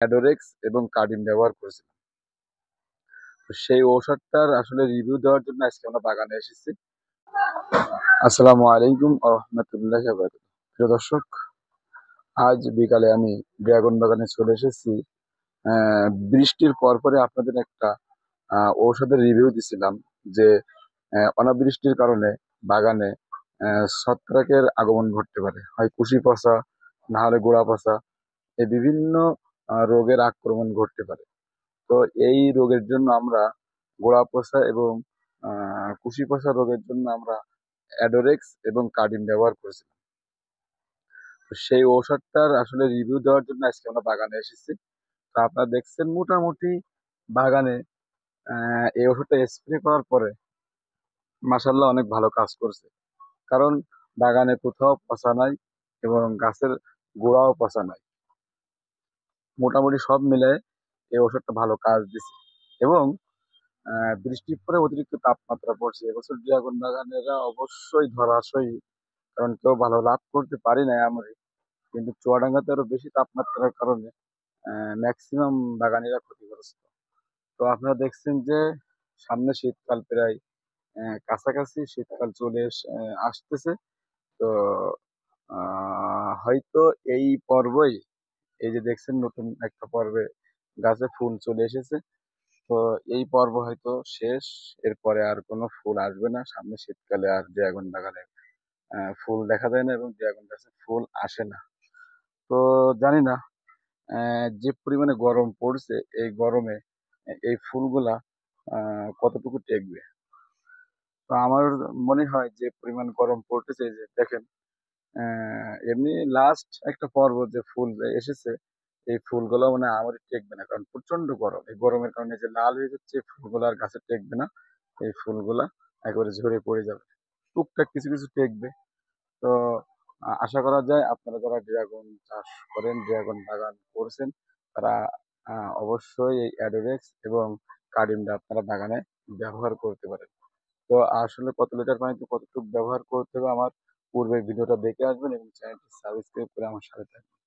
অ্যাডোরেক্স এবং কার্ডিম ব্যবহার করেছিলাম। তো সেই ঔষধটার আসলে রিভিউ দেওয়ার জন্য আজকে আমরা বাগানে এসেছি। আসসালামু আলাইকুম ওয়া রাহমাতুল্লাহি ওয়া বারাকাতুহু। প্রিয় দর্শক, আজ বিকালে আমি ড্রাগন বাগানে চলে এসেছি। বৃষ্টির পরপরই আপনাদের একটা ঔষধের রিভিউ দিছিলাম যে অনাবৃষ্টির কারণে বাগানে ছত্রাকের আগমন ঘটতে পারে, হয় কুশি পচা, না হলে গোড়া পচা, এই বিভিন্ন রোগের আক্রমণ ঘটতে পারে। তো এই রোগের জন্য আমরা গোড়া পচা এবং কুশি পচা রোগের জন্য আমরা অ্যাডোরেক্স এবং কার্ডিম ব্যবহার করেছিলাম। তো সেই ঔষধটার আসলে রিভিউ দেওয়ার জন্য আজকে আমরা বাগানে এসেছি। তো আপনারা দেখছেন মোটামুটি বাগানে এই ওষুধটা স্প্রে করার পরে মাশাআল্লাহ অনেক ভালো কাজ করছে। কারণ বাগানে কোথাও পচা নাই এবং গাছের গোড়াও পচা নাই। মোটামুটি সব মিলে এই ওষুধটা ভালো কাজ দিছে। এবং বৃষ্টির পরে অতিরিক্ত তাপমাত্রা পড়ছে। এবছর ড্রাগন বাগানেরা অবশ্যই ধরাশয়ী। কারণ কেউ ভালো লাভ করতে পারি নাই আমরি। কিন্তু চুয়াডাঙ্গাতে আরো বেশি তাপমাত্রার কারণে ম্যাক্সিমাম বাগানিরা ক্ষতিগ্রস্ত। তো আপনারা দেখছেন যে সামনে শীতকাল প্রায় কাছাকাছি, শীতকাল চলে আসতেছে। তো হয়তো এই পর্বই, এই যে দেখছেন নতুন একটা পর্বে গাছে ফুল চলে এসেছে। তো এই পর্ব হয়তো শেষ, এরপরে আর কোনো ফুল আসবে না। সামনে শীতকালে আর ড্রাগন বাগানে ফুল দেখা যায় না এবং ড্রাগন গাছে ফুল আসে না। তো জানি না যে পরিমাণে গরম পড়ছে, এই গরমে এই ফুলগুলা কতটুকু টেকবে। তো আমার মনে হয় যে পরিমাণ গরম পড়তেছে, এই যে দেখেন এমনি লাস্ট একটা পর্ব যে ফুল এসেছে, এই ফুলগুলো মানে আমার টেকবে না, কারণ প্রচন্ড গরম। এই গরমের কারণে যে লাল হয়ে যাচ্ছে, এই ফুলগুলো আর গাছে টেকবে না। এই ফুলগুলা একেবারে ঝরে পড়ে যাবে। টুকটাক কিছু কিছু টেকবে। তো আশা করা যায় আপনারা যারা ড্রাগন চাষ করেন, ড্রাগন বাগান করছেন, তারা অবশ্যই এই অ্যাডোরেক্স এবং কার্ডিমটা আপনারা বাগানে ব্যবহার করতে পারেন। তো আসলে কত লিটার পানিতে কতটুকু ব্যবহার করতে হবে, আমার পূর্বের ভিডিওটা দেখে আসবেন এবং চ্যানেলটি সাবস্ক্রাইব করে আমার সাথে থাকবেন।